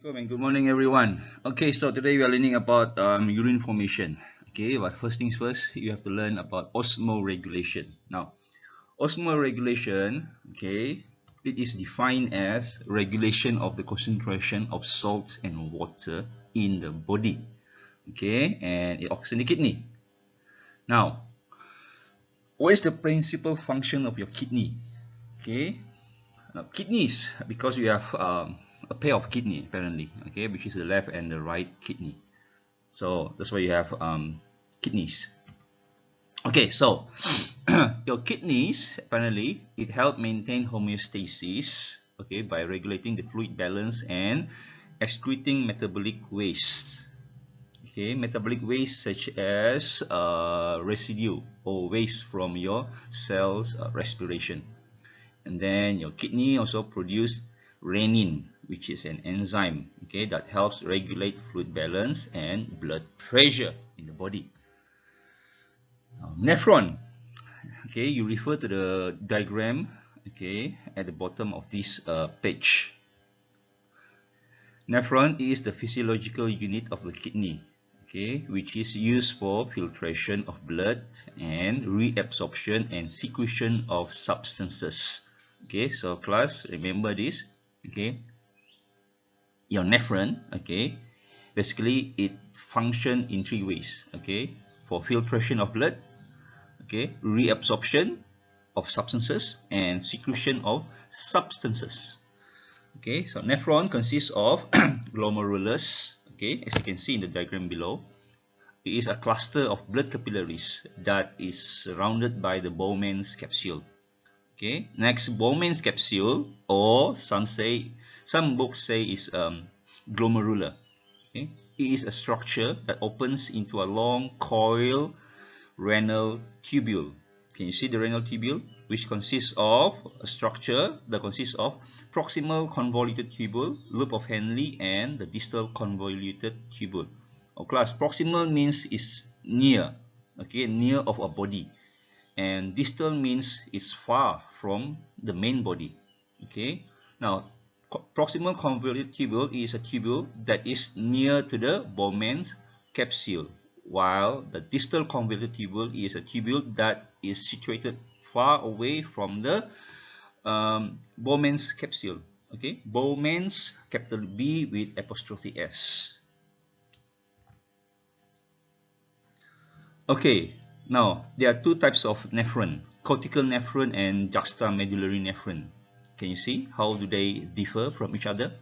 Assalamualaikum and good morning everyone. Okay, so today we are learning about urine formation. Okay, but first things first, you have to learn about osmoregulation. Now, osmoregulation, okay, it is defined as regulation of the concentration of salt and water in the body. Okay, and it occurs in the kidney. Now, what is the principal function of your kidney? Okay, now kidneys, because we have a pair of kidney apparently, okay, which is the left and the right kidney. So that's why you have kidneys. Okay, so your kidneys apparently it help maintain homeostasis, okay, by regulating the fluid balance and excreting metabolic waste. Okay, metabolic waste such as residue or waste from your cells respiration. And then your kidney also produce renin, which is an enzyme, okay, that helps regulate fluid balance and blood pressure in the body. Nephron, okay, you refer to the diagram, okay, at the bottom of this page. Nephron is the physiological unit of the kidney, okay, which is used for filtration of blood and reabsorption and secretion of substances. Okay, so class, remember this. Okay, your nephron, okay, basically it function in three ways. Okay, for filtration of blood, okay, reabsorption of substances and secretion of substances. Okay, so nephron consists of glomerulus, okay, as you can see in the diagram below. It is a cluster of blood capillaries that is surrounded by the Bowman's capsule. Okay, next, Bowman's capsule, or some books say is glomerular. Okay, it is a structure that opens into a long coil renal tubule. Can you see the renal tubule, which consists of a structure that consists of proximal convoluted tubule, loop of Henle, and the distal convoluted tubule. Or class, proximal means is near, okay, near of a body, and distal means it's far from the main body. Okay, now proximal convoluted tubule is a tubule that is near to the Bowman's capsule, while the distal convoluted tubule is a tubule that is situated far away from the Bowman's capsule. Okay, Bowman's, capital B with apostrophe S. Okay, now there are two types of nephron: cortical nephron and juxtamedullary nephron. Can you see how do they differ from each other?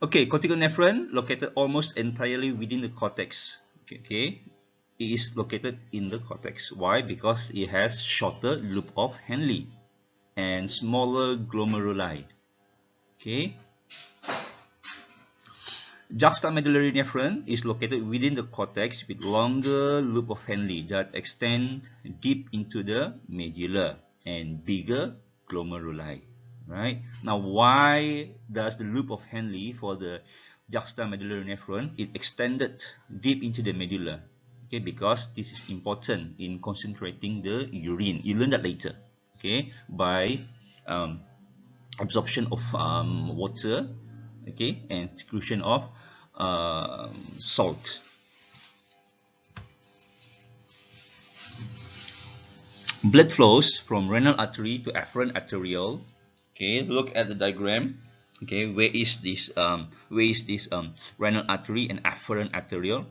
Okay, cortical nephron located almost entirely within the cortex. Okay, it is located in the cortex. Why? Because it has shorter loop of Henle and smaller glomeruli. Okay. Juxtamedullary nephron is located within the cortex with longer loop of Henle that extend deep into the medulla and bigger glomeruli. Right? Now, why does the loop of Henle for the juxtamedullary nephron it extended deep into the medulla? Okay, because this is important in concentrating the urine. You learn that later. Okay, by absorption of water, okay, and secretion of salt. Blood flows from renal artery to afferent arteriole. Okay, look at the diagram. Okay, where is this renal artery and afferent arteriole,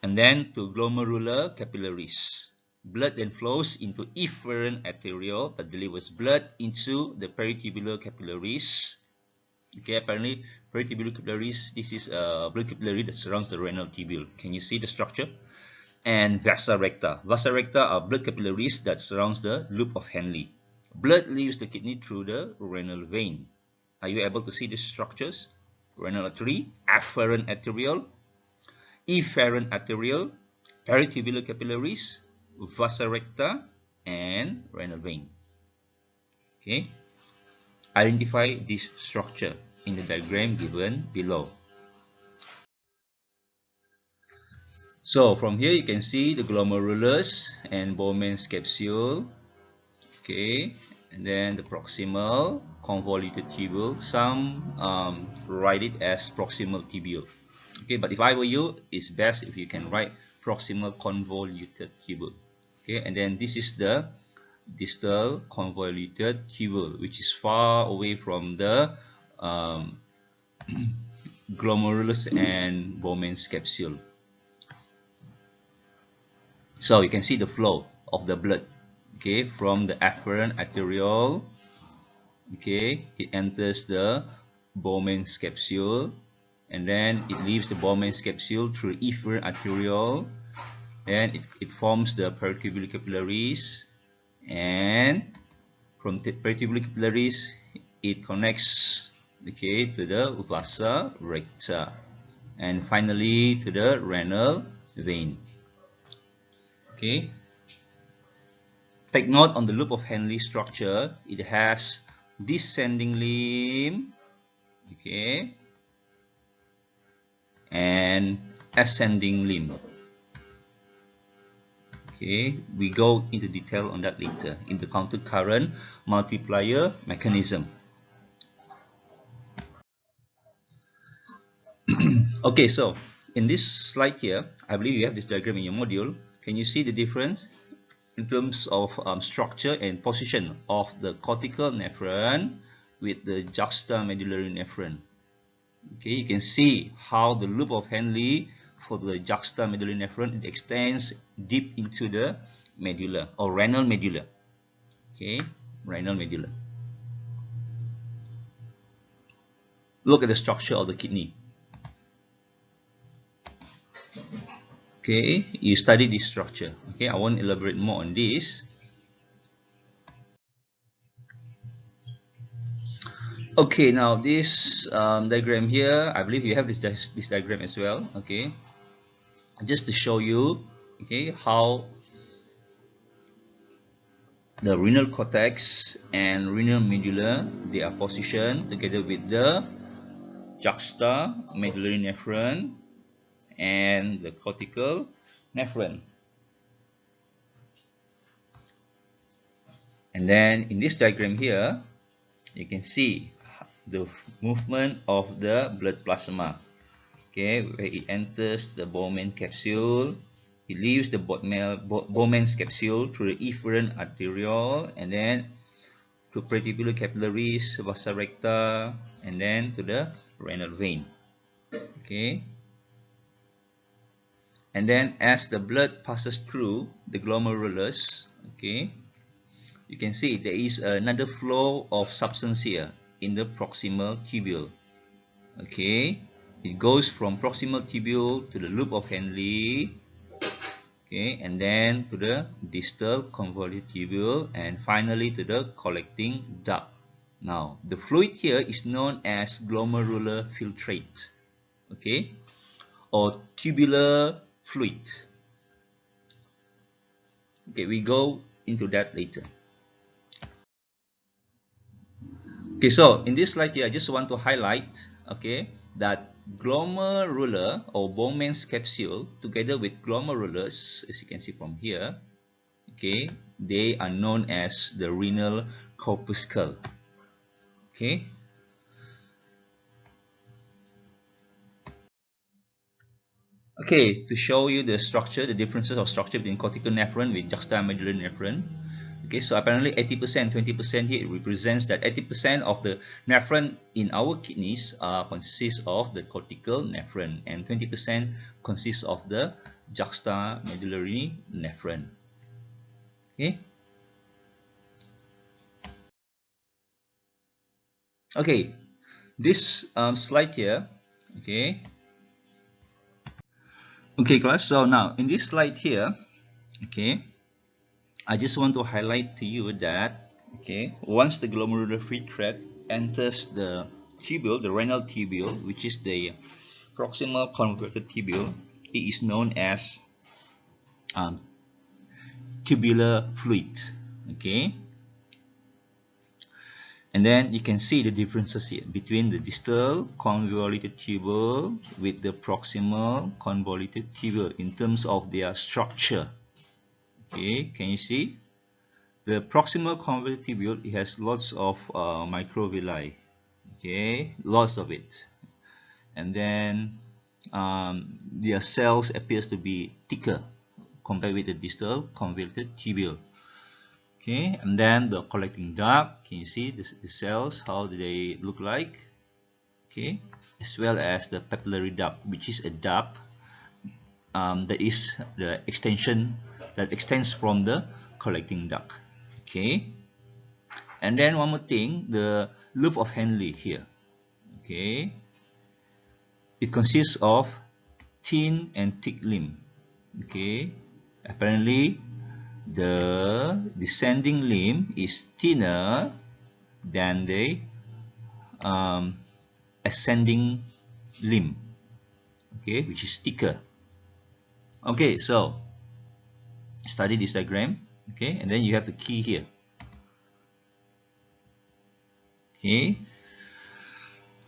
and then to glomerular capillaries. Blood then flows into efferent arteriole that delivers blood into the peritubular capillaries. Okay, apparently peritubular capillaries, this is a blood capillary that surrounds the renal tubule. Can you see the structure? And vasa recta. Vasa recta are blood capillaries that surrounds the loop of Henle. Blood leaves the kidney through the renal vein. Are you able to see these structures? Renal artery, afferent arteriole, efferent arteriole, peritubular capillaries, vasa recta, and renal vein. Okay, identify this structure in the diagram given below. So from here you can see the glomerulus and Bowman's capsule. Okay, and then the proximal convoluted tubule. Some write it as proximal tubule. Okay, but if I were you, it's best if you can write proximal convoluted tubule. Okay, and then this is the distal convoluted tubule, which is far away from the glomerulus and Bowman's capsule. So you can see the flow of the blood, okay, from the afferent arteriole. Okay, it enters the Bowman's capsule, and then it leaves the Bowman's capsule through efferent arteriole, and it forms the peritubular capillaries, and from the peritubular capillaries it connects, okay, to the vasa recta, and finally to the renal vein. Okay, take note on the loop of Henle structure. It has descending limb, okay, and ascending limb. Okay, we go into detail on that later in the counter current multiplier mechanism. Okay, so in this slide here, I believe you have this diagram in your module. Can you see the difference in terms of structure and position of the cortical nephron with the juxtamedullary nephron? Okay, you can see how the loop of Henle for the juxtamedullary nephron, it extends deep into the medulla or renal medulla. Okay, renal medulla. Look at the structure of the kidney. Okay, you study this structure. Okay, I won't elaborate more on this. Okay, now this diagram here, I believe you have this diagram as well. Okay, just to show you, okay, how the renal cortex and renal medulla, they are positioned together with the juxtamedullary nephron and the cortical nephron. And then in this diagram here, you can see the movement of the blood plasma. Okay, where it enters the Bowman capsule, it leaves the Bowman's capsule through the efferent arteriole, and then to peritubular capillaries, vasa recta, and then to the renal vein. Okay, and then as the blood passes through the glomerulus, okay, you can see there is another flow of substance here in the proximal tubule. Okay, it goes from proximal tubule to the loop of Henle, okay, and then to the distal convoluted tubule, and finally to the collecting duct. Now, the fluid here is known as glomerular filtrate, okay, or tubular fluid. Okay, we go into that later. Okay, so in this slide here, I just want to highlight, okay, that glomerular or Bowman's capsule together with glomerulus, as you can see from here, okay, they are known as the renal corpuscle. Okay. Okay, to show you the structure, the differences of structure between cortical nephron with juxtamedullary nephron. Okay, so apparently 80%, 20% here represents that 80% of the nephron in our kidneys consists of the cortical nephron, and 20% consists of the juxtamedullary nephron. Okay. Okay, this slide here. Okay. Okay, class. So now in this slide here, okay, I just want to highlight to you that, okay, once the glomerular filtrate enters the tubule, the renal tubule, which is the proximal convoluted tubule, it is known as tubular fluid. Okay, and then you can see the differences here between the distal convoluted tubule with the proximal convoluted tubule in terms of their structure. Okay, can you see? The proximal convoluted tubule, it has lots of microvilli, okay, lots of it, and then their cells appears to be thicker compared with the distal convoluted tubule. Okay, and then the collecting duct, can you see the cells, how do they look like? Okay, as well as the papillary duct, which is a duct that is the extension that extends from the collecting duct. Okay, and then one more thing, the loop of Henle here. Okay, it consists of thin and thick limb. Okay, apparently the descending limb is thinner than the ascending limb, okay, which is thicker. Okay, so study this diagram, okay, and then you have the key here. Okay,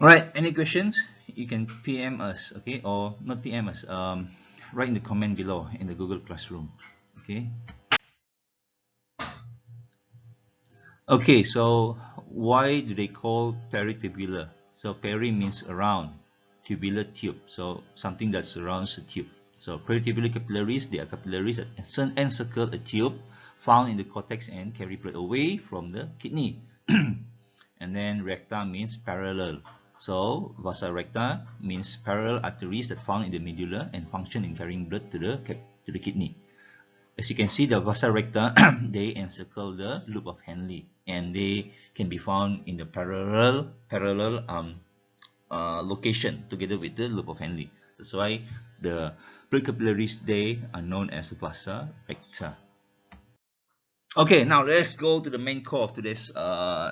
all right, any questions you can PM us, okay, or not PM us, write in the comment below in the Google Classroom. Okay. Okay, so why do they call peritubular? So peri means around, tubular tube, so something that surrounds the tube. So peritubular capillaries, they are capillaries that encircle a tube found in the cortex and carry blood away from the kidney. And then recta means parallel. So vasa recta means parallel arteries that found in the medulla and function in carrying blood to the kidney. As you can see, the vasa recta, they encircle the loop of Henle, and they can be found in the parallel location together with the loop of Henle. That's why the blood capillaries, they are known as vasa recta. Okay, now let's go to the main core of today's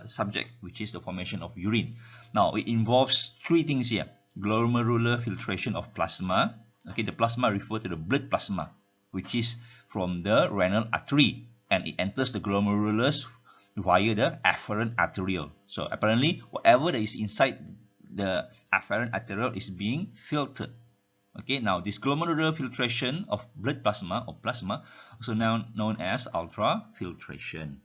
subject, which is the formation of urine. Now it involves three things here: glomerular filtration of plasma. Okay, the plasma refers to the blood plasma, which is from the renal artery, and it enters the glomerulus via the afferent arteriole. So apparently whatever that is inside the afferent arteriole is being filtered. Okay, now this glomerular filtration of blood plasma or plasma, also now known as ultrafiltration.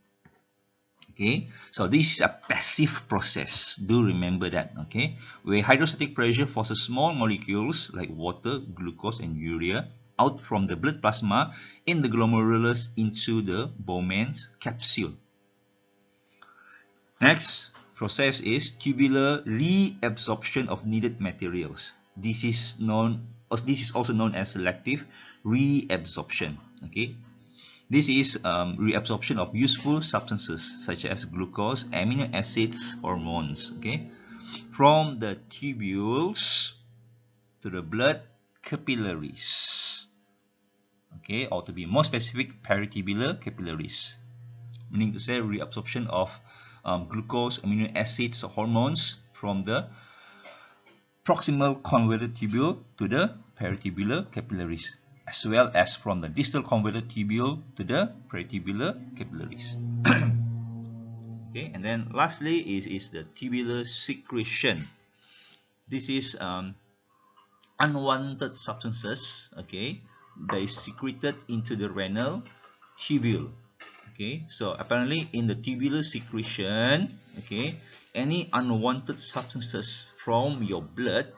Okay, so this is a passive process, do remember that. Okay, where hydrostatic pressure forces small molecules like water, glucose and urea out from the blood plasma in the glomerulus into the Bowman's capsule. Next process is tubular reabsorption of needed materials. This is also known as selective reabsorption. Okay, this is reabsorption of useful substances such as glucose, amino acids, hormones, okay, from the tubules to the blood capillaries. Okay, or to be more specific, peritubular capillaries, meaning to say reabsorption of glucose, amino acids, or hormones from the proximal convoluted tubule to the peritubular capillaries, as well as from the distal convoluted tubule to the peritubular capillaries. Okay, and then lastly is the tubular secretion. This is unwanted substances, okay, that is secreted into the renal tubule. Okay, so apparently in the tubular secretion, okay, any unwanted substances from your blood,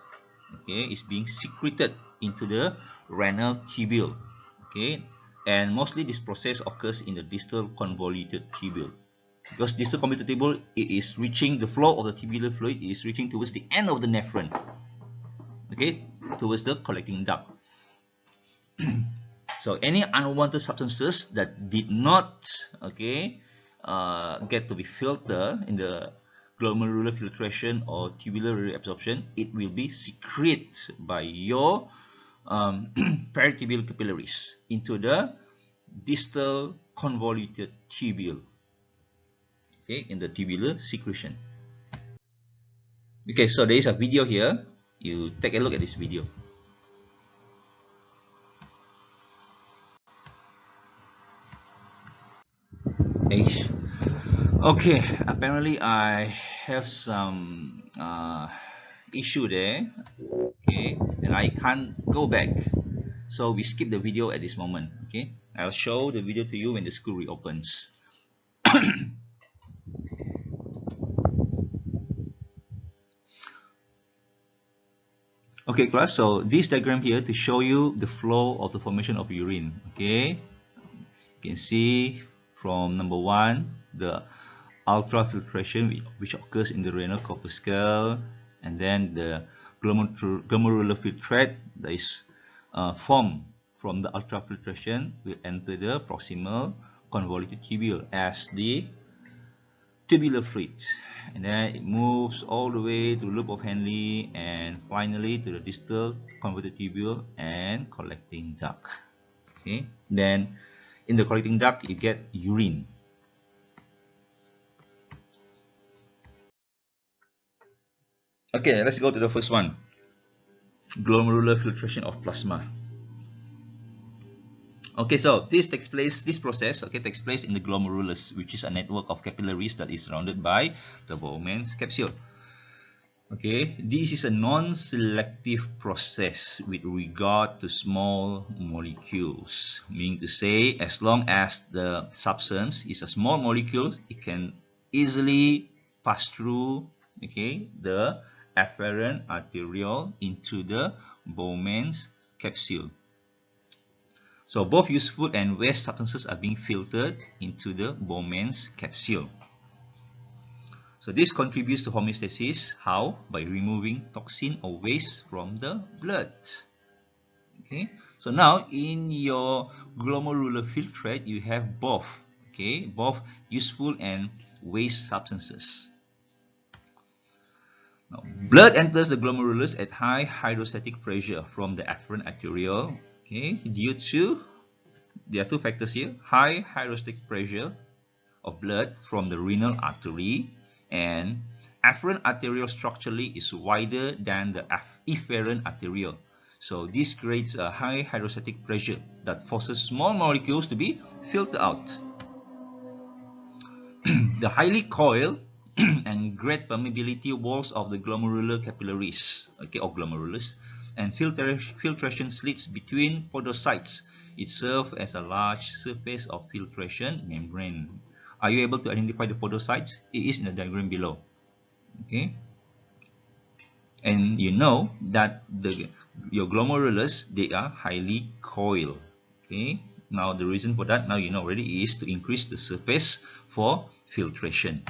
okay, is being secreted into the renal tubule. Okay, and mostly this process occurs in the distal convoluted tubule, because distal convoluted tubule, it is reaching the flow of the tubular fluid is reaching towards the end of the nephron, okay, towards the collecting duct. So any unwanted substances that did not, okay, get to be filtered in the glomerular filtration or tubular reabsorption, it will be secreted by your peritubular capillaries into the distal convoluted tubule, okay, in the tubular secretion. Okay, so there is a video here. You take a look at this video. Okay, apparently I have some issue there, okay, and I can't go back, so we skip the video at this moment. Okay, I'll show the video to you when the school reopens. Okay, class. So this diagram here to show you the flow of the formation of urine. Okay, you can see from number one, the ultrafiltration which occurs in the renal corpuscle, and then the glomerular filtrate that is formed from the ultrafiltration will enter the proximal convoluted tubule as the tubular fluid, and then it moves all the way to the loop of Henle and finally to the distal convoluted tubule and collecting duct. Okay, then in the collecting duct you get urine. Okay, let's go to the first one, glomerular filtration of plasma. Okay, so this process takes place in the glomerulus, which is a network of capillaries that is surrounded by the Bowman's capsule. Okay, this is a non-selective process with regard to small molecules, meaning to say as long as the substance is a small molecule, it can easily pass through, okay, the afferent arteriole into the Bowman's capsule. So both useful and waste substances are being filtered into the Bowman's capsule. So this contributes to homeostasis. How? By removing toxin or waste from the blood. Okay. So now in your glomerular filtrate, you have both. Okay, both useful and waste substances. Now, blood enters the glomerulus at high hydrostatic pressure from the afferent arteriole. Okay, due to there are two factors here: high hydrostatic pressure of blood from the renal artery, and afferent arteriole structurally is wider than the efferent arteriole. So this creates a high hydrostatic pressure that forces small molecules to be filtered out. The highly coiled and great permeability walls of the glomerular capillaries, okay, or glomerulus, and filtration slits between podocytes, it serves as a large surface of filtration membrane. Are you able to identify the podocytes? It is in the diagram below. Okay, and you know that your glomerulus, they are highly coiled. Okay, now the reason for that, now you know already, is to increase the surface for filtration.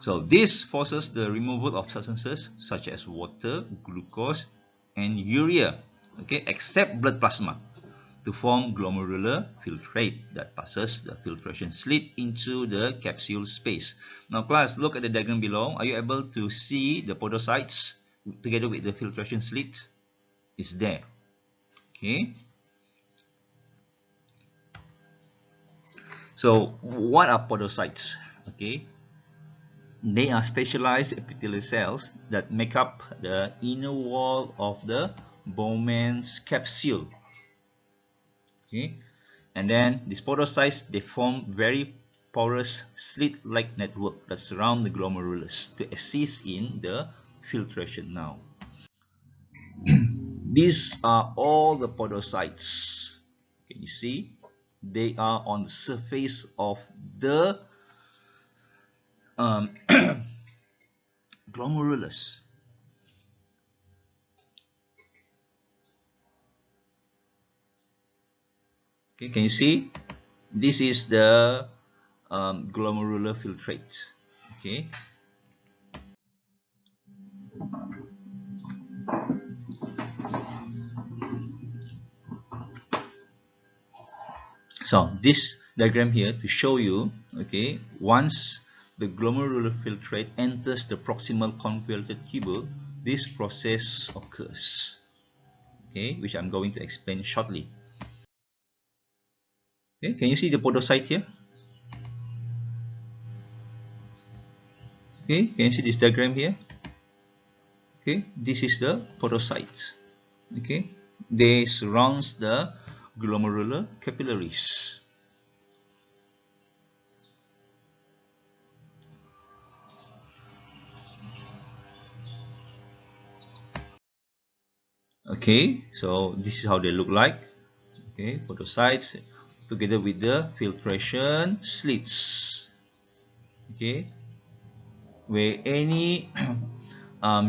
So this forces the removal of substances such as water, glucose, and urea, okay, except blood plasma, to form glomerular filtrate that passes the filtration slit into the capsule space. Now class, look at the diagram below. Are you able to see the podocytes together with the filtration slit? It's there. Okay. So what are podocytes? Okay. They are specialized epithelial cells that make up the inner wall of the Bowman's capsule. Okay, and then these podocytes, they form very porous slit-like network that surround the glomerulus to assist in the filtration. Now, these are all the podocytes. Can you see? They are on the surface of the glomerulus. Okay, can you see? This is the glomerular filtrate. Okay. So this diagram here to show you, okay, once the glomerular filtrate enters the proximal convoluted tubule, this process occurs, okay, which I'm going to explain shortly. Okay, can you see the podocyte here? Okay, can you see this diagram here? Okay, this is the podocyte. Okay, they surrounds the glomerular capillaries. Okay, so this is how they look like. Okay, podocytes together with the filtration slits, okay, where any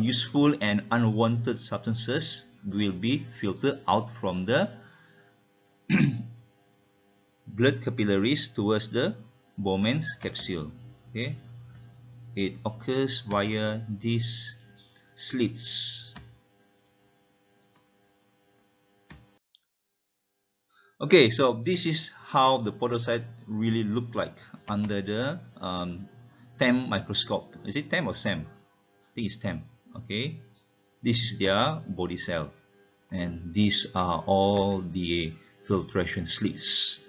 useful and unwanted substances will be filtered out from the blood capillaries towards the Bowman's capsule. Okay, it occurs via these slits. Okay, so this is how the podocyte really look like under the TEM microscope. Is it TEM or SEM? I think it's TEM. Okay, this is their body cell, and these are all the filtration slits.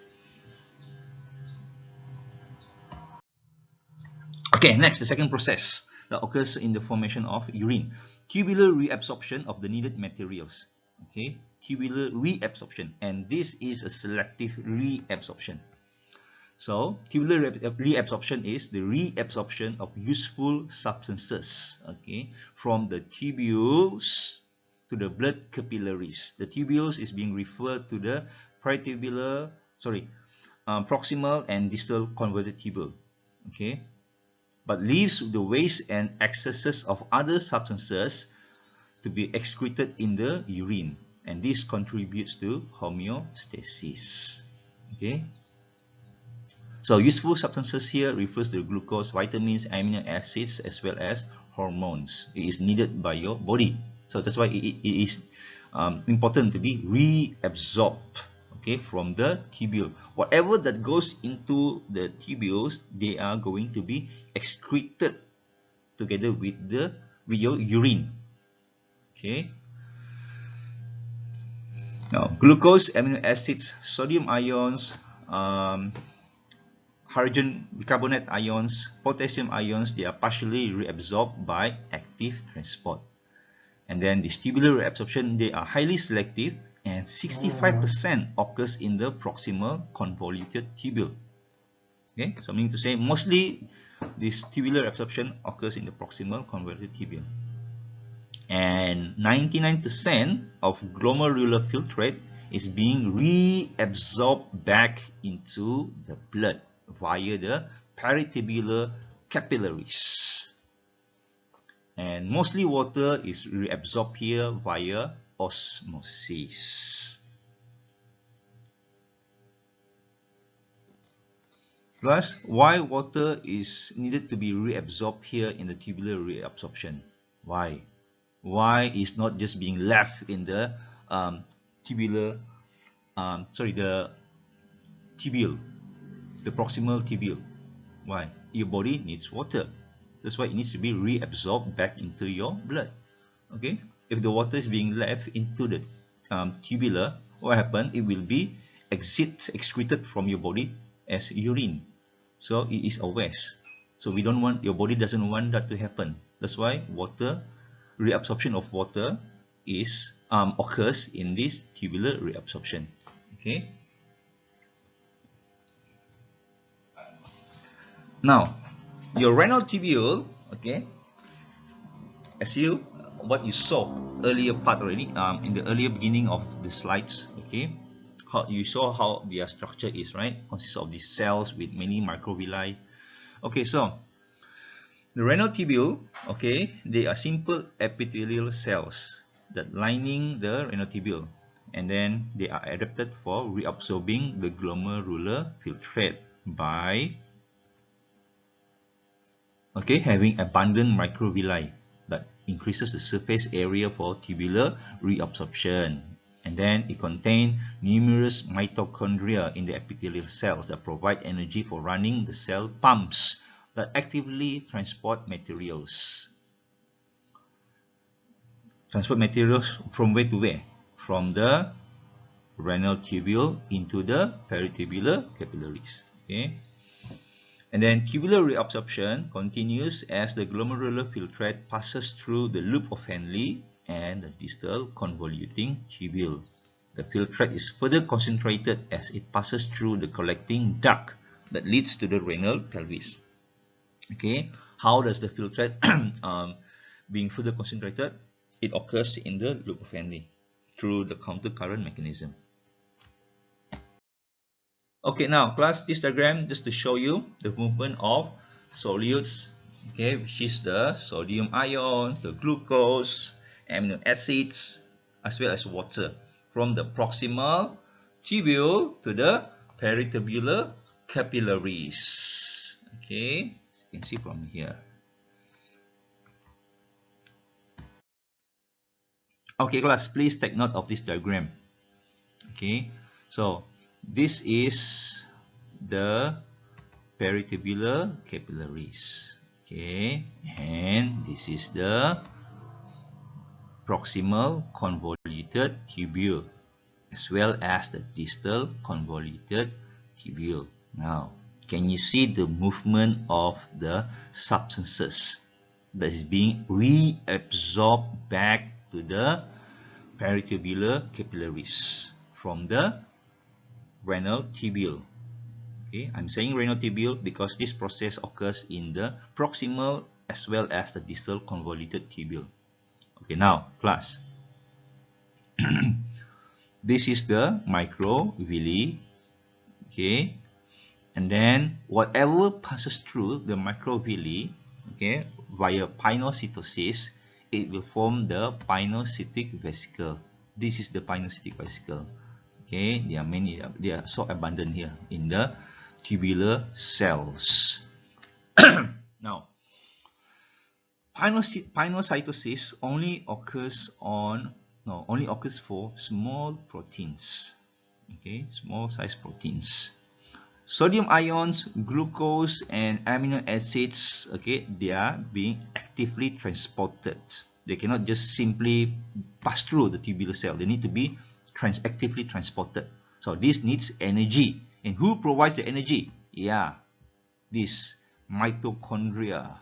Okay, next, the second process that occurs in the formation of urine. Tubular reabsorption of the needed materials. Okay, tubular reabsorption, and this is a selective reabsorption. So, tubular reabsorption is the reabsorption of useful substances, okay, from the tubules to the blood capillaries. The tubules is being referred to the proximal and distal convoluted tubule, okay, but leaves the waste and excesses of other substances to be excreted in the urine, and this contributes to homeostasis. Okay, so useful substances here refers to glucose, vitamins, amino acids, as well as hormones. It is needed by your body, so that's why it is important to be reabsorbed, okay, from the tubule. Whatever that goes into the tubules, they are going to be excreted together with your urine. Okay. Now, glucose, amino acids, sodium ions, hydrogen bicarbonate ions, potassium ions, they are partially reabsorbed by active transport. And then this tubular reabsorption, they are highly selective, and 65% occurs in the proximal convoluted tubule. Okay, so meaning to say mostly this tubular reabsorption occurs in the proximal convoluted tubule. And 99% of glomerular filtrate is being reabsorbed back into the blood via the peritubular capillaries. And mostly water is reabsorbed here via osmosis. Plus, why water is needed to be reabsorbed here in the tubular reabsorption? Why? Why is not just being left in the tubule, the tubule, the proximal tubule? Why? Your body needs water. That's why it needs to be reabsorbed back into your blood. Okay, if the water is being left into the tubular, what happens? It will be excreted from your body as urine. So it is a waste. So we don't want, your body doesn't want that to happen. That's why water reabsorption of water is occurs in this tubular reabsorption. Okay. Now, your renal tubule, okay, as what you saw earlier part already, in the earlier beginning of the slides, okay, how you saw how their structure is, right? Consists of these cells with many microvilli. Okay, so the renal tubule, okay, they are simple epithelial cells that lining the renal tubule, and then they are adapted for reabsorbing the glomerular filtrate by, okay, having abundant microvilli that increases the surface area for tubular reabsorption. And then it contains numerous mitochondria in the epithelial cells that provide energy for running the cell pumps that actively transport materials. Transport materials from where to where? From the renal tubule into the peritubular capillaries. Okay. And then tubular reabsorption continues as the glomerular filtrate passes through the loop of Henle and the distal convoluting tubule. The filtrate is further concentrated as it passes through the collecting duct that leads to the renal pelvis. Okay, how does the filtrate being further concentrated? It occurs in the loop of Henle through the countercurrent mechanism. Okay, now class, this diagram just to show you the movement of solutes, okay, which is the sodium ions, the glucose, amino acids, as well as water, from the proximal tubule to the peritubular capillaries. Okay, as you can see from here. Okay, class, please take note of this diagram. Okay, so this is the peritubular capillaries, okay, and this is the proximal convoluted tubule as well as the distal convoluted tubule. Now, can you see the movement of the substances that is being reabsorbed back to the peritubular capillaries from the renal tubule? Okay, I'm saying renal tubule because this process occurs in the proximal as well as the distal convoluted tubule. Okay, now class, this is the microvilli, okay, and then whatever passes through the microvilli, okay, via pinocytosis, it will form the pinocytic vesicle. This is the pinocytic vesicle. Okay, there are many, they are so abundant here in the tubular cells. Now, pinocytosis only occurs for small proteins. Okay, small size proteins. Sodium ions, glucose, and amino acids, okay, they are being actively transported. They cannot just simply pass through the tubular cell. They need to be actively transported. So this needs energy. And who provides the energy? Yeah, this mitochondria.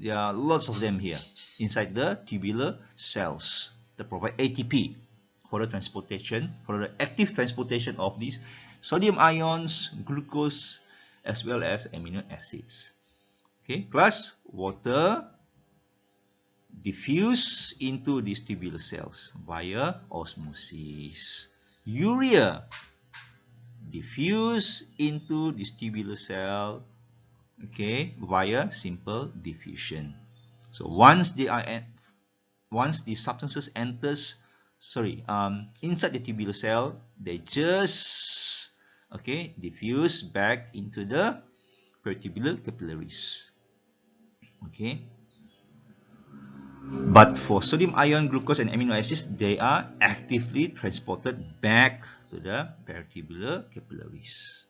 There are lots of them here inside the tubular cells that provide ATP for the transportation, for the active transportation of these sodium ions, glucose, as well as amino acids. Okay, class, water diffuse into these tubular cells via osmosis. Urea diffuse into this tubular cell, okay, via simple diffusion. So once the substances enters, inside the tubular cell, they just, okay, diffuse back into the peritubular capillaries. Okay. But for sodium ion, glucose, and amino acids, they are actively transported back to the peritubular capillaries.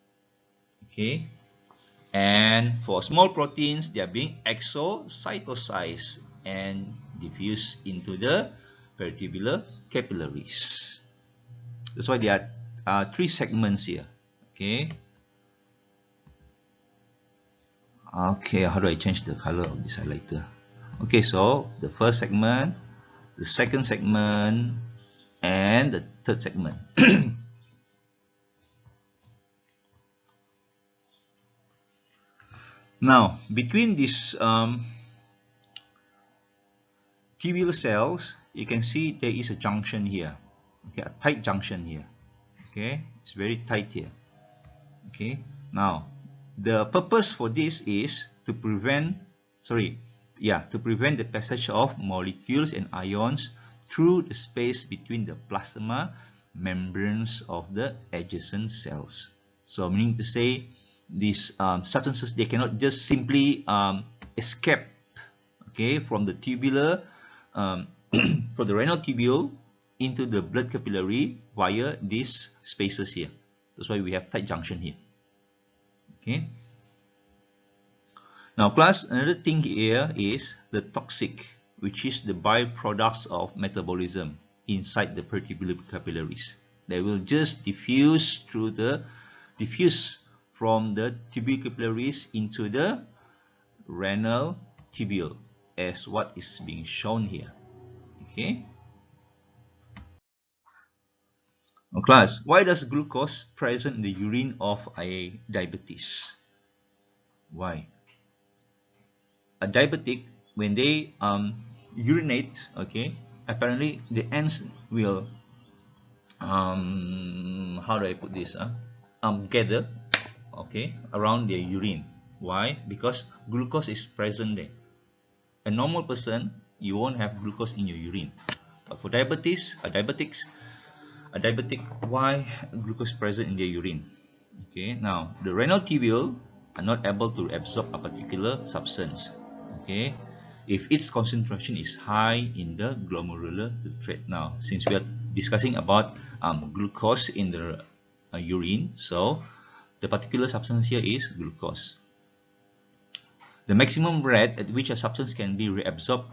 Okay. And for small proteins, they are being exocytosized and diffused into the peritubular capillaries. That's why there are three segments here. Okay. Okay, how do I change the color of this highlighter? Okay, so the first segment, the second segment, and the third segment. Now, between these tubular cells, you can see there is a junction here. Okay, a tight junction here. Okay, it's very tight here. Okay, now the purpose for this is to prevent, to prevent the passage of molecules and ions through the space between the plasma membranes of the adjacent cells. So meaning to say, these substances, they cannot just simply escape, okay, from the tubular, from the renal tubule into the blood capillary via these spaces here. That's why we have tight junction here. Okay. Now class, another thing here is the toxic, which is the byproducts of metabolism inside the peritubular capillaries. They will just diffuse from the tubular capillaries into the renal tubule, as what is being shown here. Okay. Now class, why does glucose present in the urine of a diabetes? Why? A diabetic, when they urinate, okay, apparently the ends will how do I put this? gather, okay, around their urine. Why? Because glucose is present there. A normal person, you won't have glucose in your urine. But for diabetes, a diabetic, why glucose present in their urine? Okay, now the renal tubule are not able to absorb a particular substance. Okay, if its concentration is high in the glomerular filtrate. Now, since we are discussing about glucose in the urine, so the particular substance here is glucose. The maximum rate at which a substance can be reabsorbed,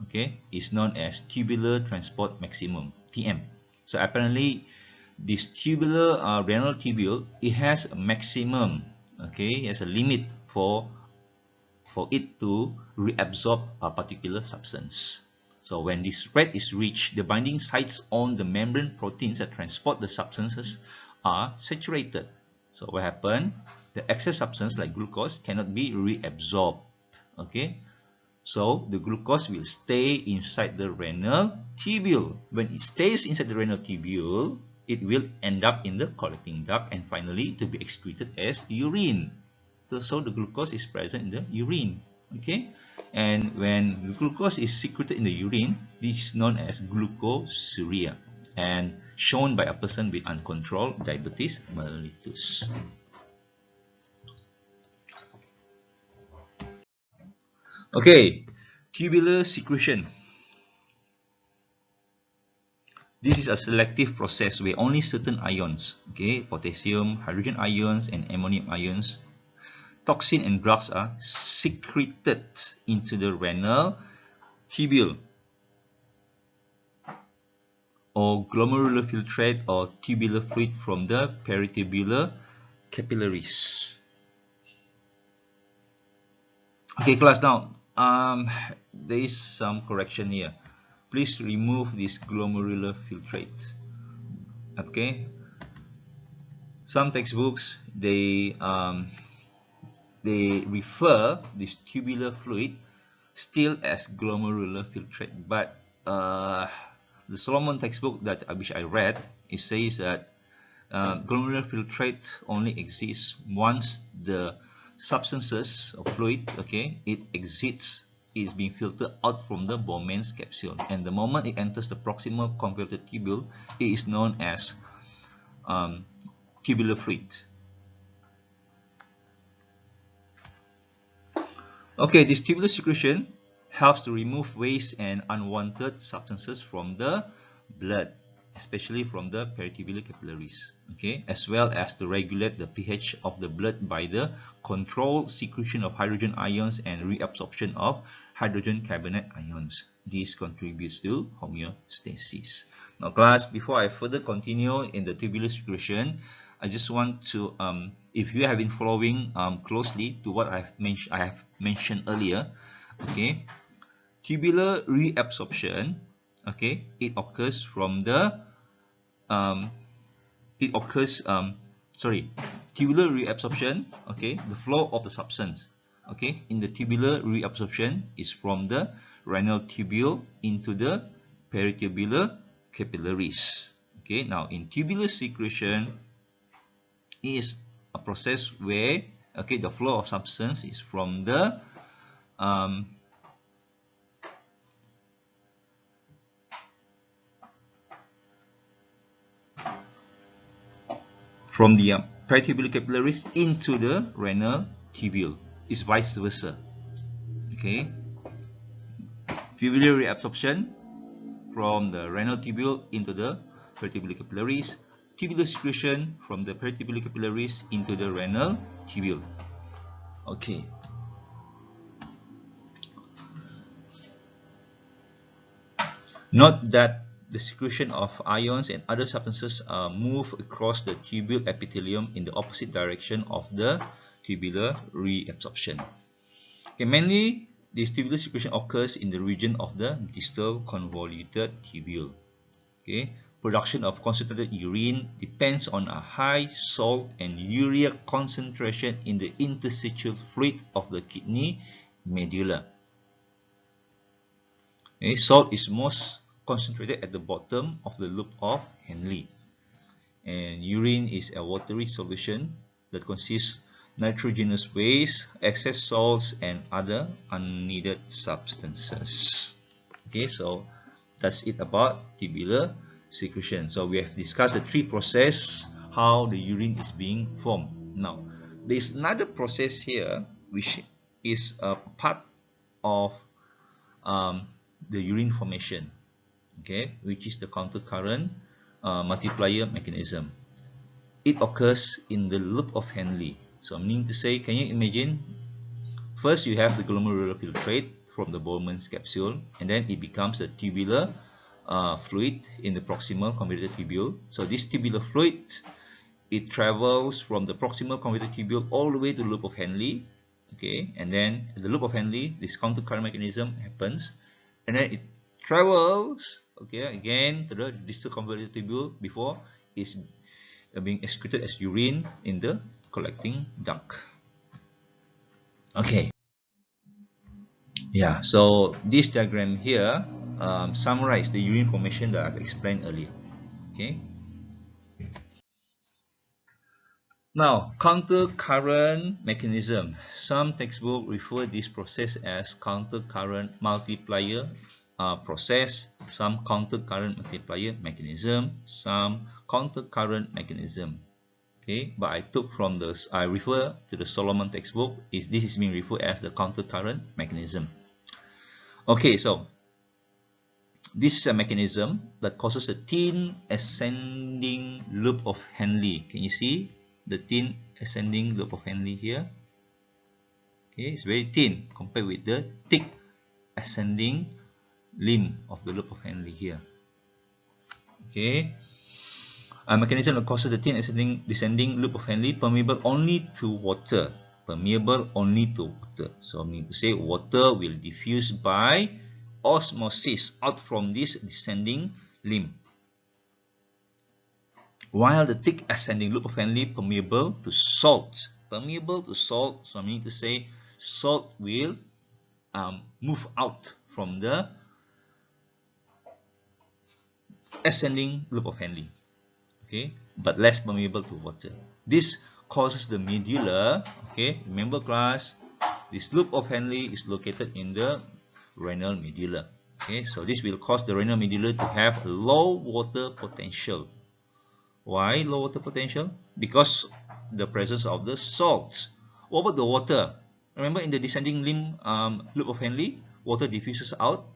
okay, is known as tubular transport maximum, TM. So apparently, this tubular renal tubule, it has a maximum, okay, it has a limit for it to reabsorb a particular substance. So when this rate is reached, the binding sites on the membrane proteins that transport the substances are saturated. So what happened? The excess substance like glucose cannot be reabsorbed. Okay, so the glucose will stay inside the renal tubule. When it stays inside the renal tubule, it will end up in the collecting duct and finally to be excreted as urine. So the glucose is present in the urine. Okay, and when the glucose is secreted in the urine, this is known as glucosuria and shown by a person with uncontrolled diabetes mellitus. Okay, tubular secretion. This is a selective process where only certain ions, okay, potassium, hydrogen ions, and ammonium ions, toxin and drugs are secreted into the renal tubule or glomerular filtrate or tubular fluid from the peritubular capillaries. Okay, class, now there is some correction here. Please remove this glomerular filtrate. Okay, some textbooks they refer this tubular fluid still as glomerular filtrate, but the Solomon textbook that which I read, it says that glomerular filtrate only exists once the substances of fluid, okay, it exits, it is being filtered out from the Bowman's capsule, and the moment it enters the proximal convoluted tubule, it is known as tubular fluid. Okay, this tubular secretion helps to remove waste and unwanted substances from the blood, especially from the peritubular capillaries, okay, as well as to regulate the pH of the blood by the controlled secretion of hydrogen ions and reabsorption of hydrogen carbonate ions. This contributes to homeostasis. Now class, before I further continue in the tubular secretion, I just want to, if you have been following closely to what I have mentioned earlier, okay, tubular reabsorption, okay, it occurs from the tubular reabsorption, okay, the flow of the substance, okay, in the tubular reabsorption is from the renal tubule into the peritubular capillaries. Okay, now in tubular secretion is a process where, okay, the flow of substance is from the peritubular capillaries into the renal tubule. It's vice versa. Okay, tubular reabsorption from the renal tubule into the peritubular capillaries, tubular secretion from the peritubular capillaries into the renal tubule. Okay. Note that the secretion of ions and other substances move across the tubule epithelium in the opposite direction of the tubular reabsorption. Okay, mainly this tubular secretion occurs in the region of the distal convoluted tubule. Okay, production of concentrated urine depends on a high salt and urea concentration in the interstitial fluid of the kidney medulla. Okay, salt is most concentrated at the bottom of the loop of Henle. and urine is a watery solution that consists nitrogenous waste, excess salts, and other unneeded substances. Okay, so that's it about tubular secretion. So we have discussed the three processes how the urine is being formed. Now there is another process here which is a part of the urine formation, okay, which is the countercurrent multiplier mechanism. It occurs in the loop of Henle. So meaning to say, can you imagine, first you have the glomerular filtrate from the Bowman's capsule, and then it becomes a tubular fluid in the proximal convoluted tubule. So this tubular fluid, it travels from the proximal convoluted tubule all the way to the loop of Henle, okay, and then at the loop of Henle, this countercurrent mechanism happens, and then it travels, okay, again to the distal convoluted tubule before it's being excreted as urine in the collecting duct. Okay, yeah, so this diagram here summarizes the urine formation that I've explained earlier. Okay, now countercurrent mechanism. Some textbooks refer this process as countercurrent multiplier process, some countercurrent multiplier mechanism, some countercurrent mechanism. Okay, but I refer to the Solomon textbook. This is being referred as the countercurrent mechanism. Okay, so this is a mechanism that causes a thin ascending loop of Henle. Can you see the thin ascending loop of Henle here? Okay, it's very thin compared with the thick ascending limb of the loop of Henle here. Okay, a mechanism that causes the thin descending loop of Henle permeable only to water. Permeable only to water. So meaning to say water will diffuse by osmosis out from this descending limb. While the thick ascending loop of Henle permeable to salt. Permeable to salt, so meaning to say salt will move out from the ascending loop of Henle. Okay, but less permeable to water. This causes the medulla, okay, remember class, this loop of Henle is located in the renal medulla. Okay, so this will cause the renal medulla to have low water potential. Why low water potential? Because the presence of the salts. What about the water? Remember in the descending limb loop of Henle, water diffuses out.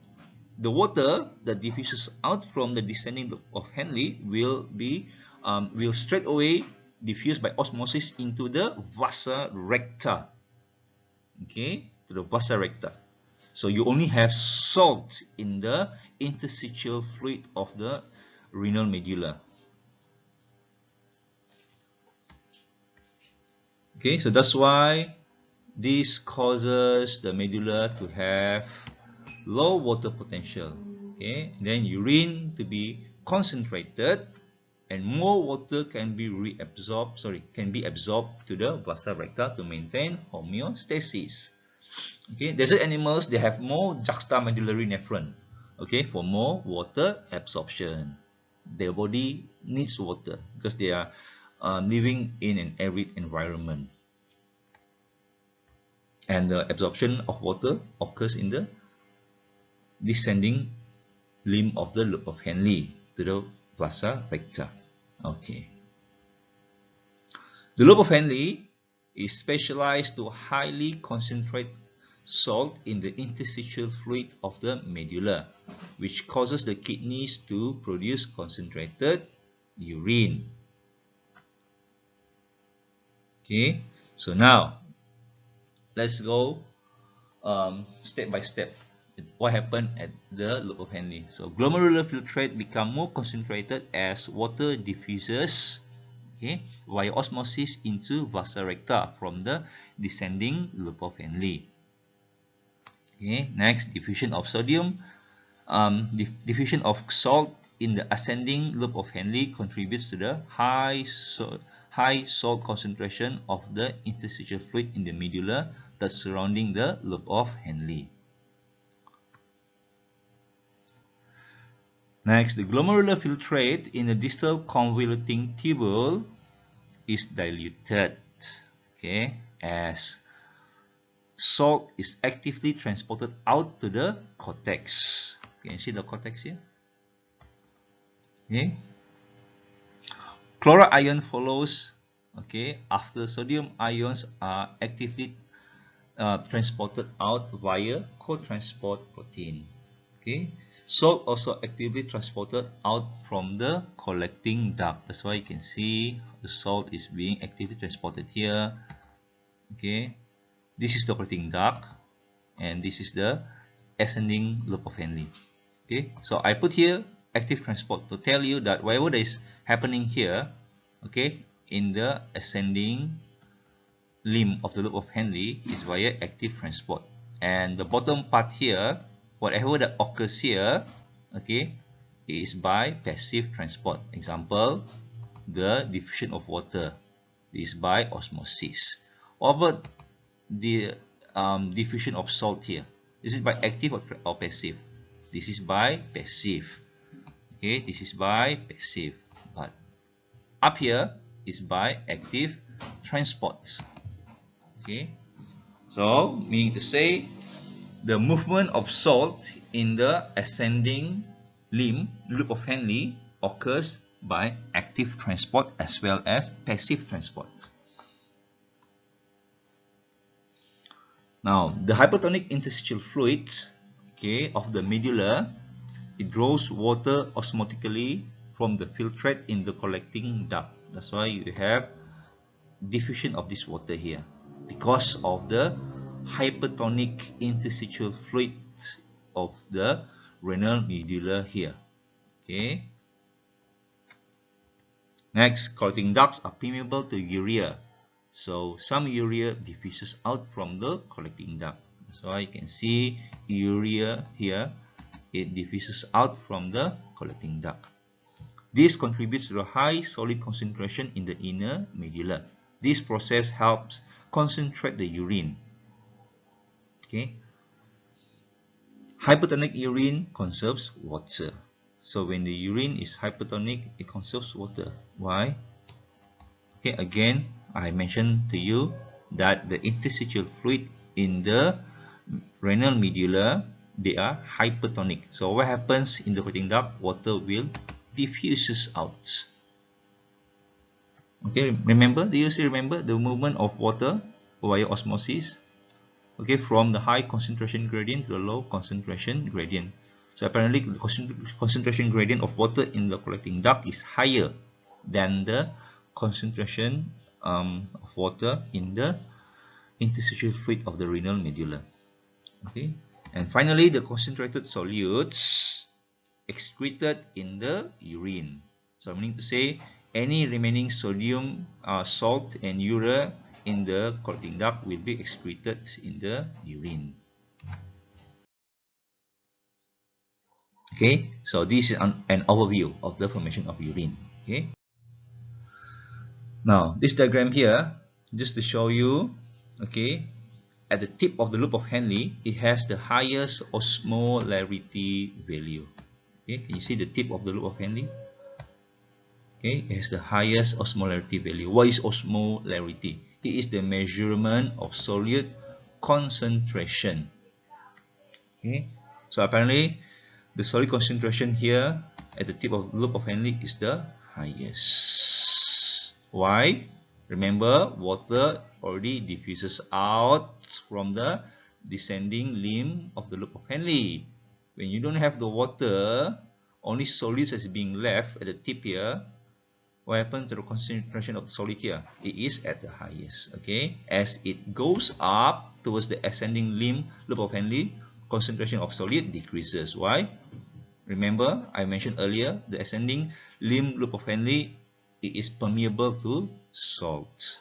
The water that diffuses out from the descending loop of Henle will straight away diffuse by osmosis into the vasa recta. Okay, to the vasa recta. So you only have salt in the interstitial fluid of the renal medulla. Okay, so that's why this causes the medulla to have low water potential. Okay, then urine to be concentrated, and more water can be absorbed to the vasa recta to maintain homeostasis. Okay, desert animals, they have more juxtamedullary nephron, okay, for more water absorption. Their body needs water because they are living in an arid environment, and the absorption of water occurs in the descending limb of the loop of Henle to the vasa recta. Okay. The loop of Henle is specialized to highly concentrate salt in the interstitial fluid of the medulla, which causes the kidneys to produce concentrated urine. Okay, so now let's go step by step. What happened at the loop of Henle? So glomerular filtrate become more concentrated as water diffuses, okay, via osmosis into vasa recta from the descending loop of Henle. Okay, next, diffusion of sodium. Diffusion of salt in the ascending loop of Henle contributes to the high salt concentration of the interstitial fluid in the medulla that's surrounding the loop of Henle. Next, the glomerular filtrate in the distal convoluting tubule is diluted, okay, as salt is actively transported out to the cortex. Can you see the cortex here? Okay. Chloride ion follows, okay, after sodium ions are actively transported out via co-transport protein. Okay, salt also actively transported out from the collecting duct. That's why you can see the salt is being actively transported here. Okay, this is the collecting duct, and this is the ascending loop of Henle. Okay, so I put here active transport to tell you that whatever is happening here, okay, in the ascending limb of the loop of Henle is via active transport, and the bottom part here, whatever that occurs here, okay, is by passive transport. Example, the diffusion of water is by osmosis. What about the diffusion of salt here? This is by active or passive? This is by passive. Okay, this is by passive, but up here is by active transport. Okay, so meaning to say the movement of salt in the ascending limb loop of Henle occurs by active transport as well as passive transport. Now, the hypertonic interstitial fluid, okay, of the medulla, it draws water osmotically from the filtrate in the collecting duct. That's why you have diffusion of this water here because of the hypertonic interstitial fluid of the renal medulla here. Okay. Next, collecting ducts are permeable to urea. So some urea diffuses out from the collecting duct. So you can see urea here, it diffuses out from the collecting duct. This contributes to a high solid concentration in the inner medulla. This process helps concentrate the urine. Okay. Hypertonic urine conserves water. So when the urine is hypertonic, it conserves water. Why? Okay, again, I mentioned to you that the interstitial fluid in the renal medulla, they are hypertonic. So what happens in the collecting duct? Water will diffuses out. Okay, remember, do you still remember the movement of water via osmosis? Okay, from the high concentration gradient to the low concentration gradient. So apparently the concentration gradient of water in the collecting duct is higher than the concentration of water in the interstitial fluid of the renal medulla. Okay, and finally the concentrated solutes excreted in the urine. So meaning to say any remaining sodium, salt and urea in the collecting duct will be excreted in the urine. Okay, so this is an overview of the formation of urine. Okay, now this diagram here, just to show you, okay, at the tip of the loop of Henle, it has the highest osmolarity value. Okay, can you see the tip of the loop of Henle? Okay, it has the highest osmolarity value. What is osmolarity? It is the measurement of solute concentration. Okay, so apparently the solid concentration here at the tip of the loop of Henle is the highest. Why? Remember, water already diffuses out from the descending limb of the loop of Henle. When you don't have the water, only solids is being left at the tip here. What happens to the concentration of the solid here? It is at the highest. Okay, as it goes up towards the ascending limb loop of Henle, concentration of solid decreases. Why? Remember, I mentioned earlier, the ascending limb loop of Henle, it is permeable to salt.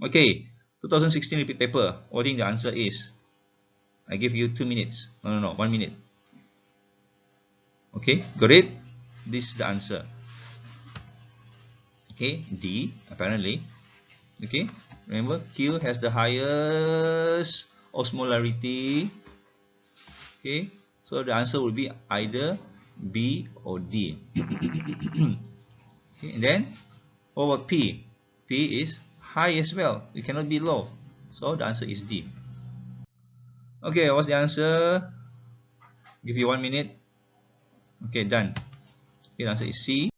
Okay, 2016 repeat paper. What do you think the answer is? I give you 2 minutes. No, 1 minute. Okay, got it? This is the answer. Okay, D, apparently. Okay, remember, Q has the highest osmolarity. Okay, So the answer will be either B or D. Okay, and then what about P? P is high as well. It cannot be low. So the answer is D. Okay, what's the answer? Give you 1 minute. Okay, done. The answer is C.